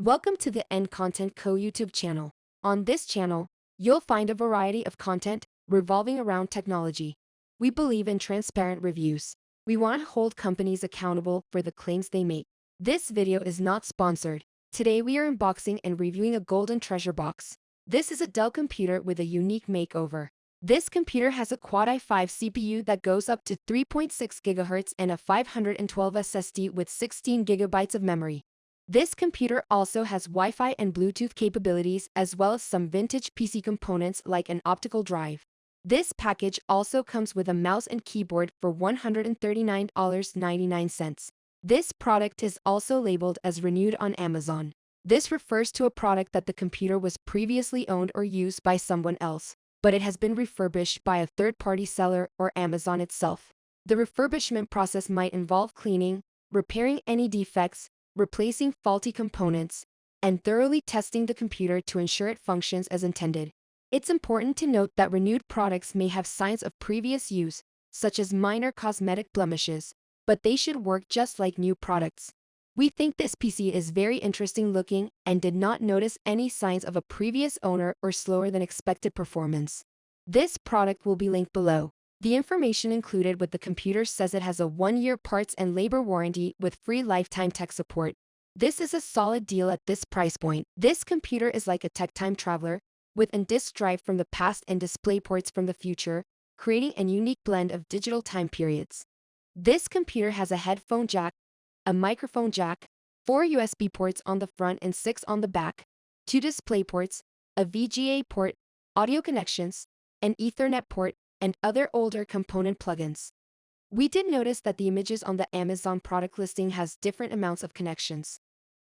Welcome to the End Content Co YouTube channel. On this channel, you'll find a variety of content revolving around technology. We believe in transparent reviews. We want to hold companies accountable for the claims they make. This video is not sponsored. Today we are unboxing and reviewing a golden treasure box. This is a Dell computer with a unique makeover. This computer has a Quad i5 CPU that goes up to 3.6 GHz and a 512 SSD with 16 GB of memory. This computer also has Wi-Fi and Bluetooth capabilities as well as some vintage PC components like an optical drive. This package also comes with a mouse and keyboard for $139.99. This product is also labeled as renewed on Amazon. This refers to a product that the computer was previously owned or used by someone else, but it has been refurbished by a third-party seller or Amazon itself. The refurbishment process might involve cleaning, repairing any defects, replacing faulty components, and thoroughly testing the computer to ensure it functions as intended. It's important to note that renewed products may have signs of previous use, such as minor cosmetic blemishes, but they should work just like new products. We think this PC is very interesting looking and did not notice any signs of a previous owner or slower than expected performance. This product will be linked below. The information included with the computer says it has a 1-year parts and labor warranty with free lifetime tech support. This is a solid deal at this price point. This computer is like a tech time traveler, with a disk drive from the past and display ports from the future, creating a unique blend of digital time periods. This computer has a headphone jack, a microphone jack, 4 USB ports on the front and 6 on the back, 2 display ports, a VGA port, audio connections, an Ethernet port, and other older component plugins. We did notice that the images on the Amazon product listing has different amounts of connections.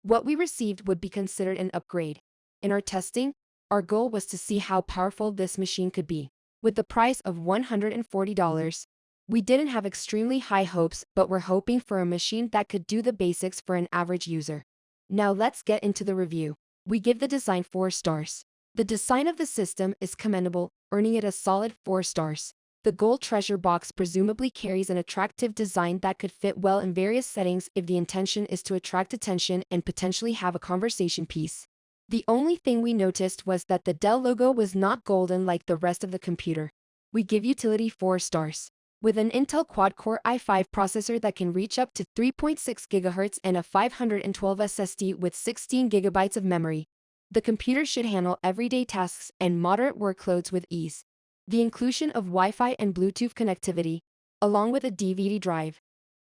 What we received would be considered an upgrade. In our testing, our goal was to see how powerful this machine could be. With the price of $140, we didn't have extremely high hopes, but we're hoping for a machine that could do the basics for an average user. Now let's get into the review. We give the design 4 stars. The design of the system is commendable, earning it a solid 4 stars. The gold treasure box presumably carries an attractive design that could fit well in various settings if the intention is to attract attention and potentially have a conversation piece. The only thing we noticed was that the Dell logo was not golden like the rest of the computer. We give utility 4 stars. With an Intel quad-core i5 processor that can reach up to 3.6 GHz and a 512 SSD with 16 GB of memory, the computer should handle everyday tasks and moderate workloads with ease. The inclusion of Wi-Fi and Bluetooth connectivity, along with a DVD drive,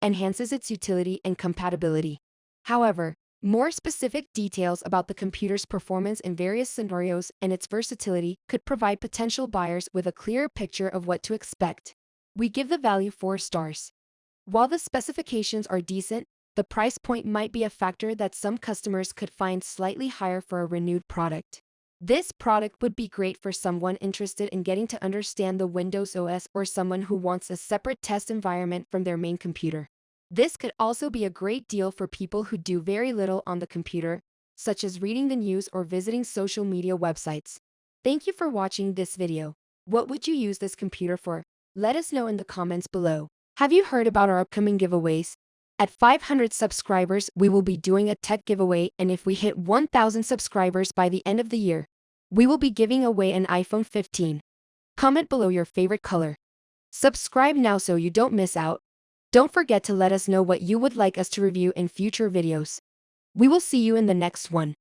enhances its utility and compatibility. However, more specific details about the computer's performance in various scenarios and its versatility could provide potential buyers with a clearer picture of what to expect. We give the value 4 stars. While the specifications are decent, the price point might be a factor that some customers could find slightly higher for a renewed product. This product would be great for someone interested in getting to understand the Windows OS or someone who wants a separate test environment from their main computer. This could also be a great deal for people who do very little on the computer, such as reading the news or visiting social media websites. Thank you for watching this video. What would you use this computer for? Let us know in the comments below. Have you heard about our upcoming giveaways? At 500 subscribers, we will be doing a tech giveaway, and if we hit 1,000 subscribers by the end of the year, we will be giving away an iPhone 15. Comment below your favorite color. Subscribe now so you don't miss out. Don't forget to let us know what you would like us to review in future videos. We will see you in the next one.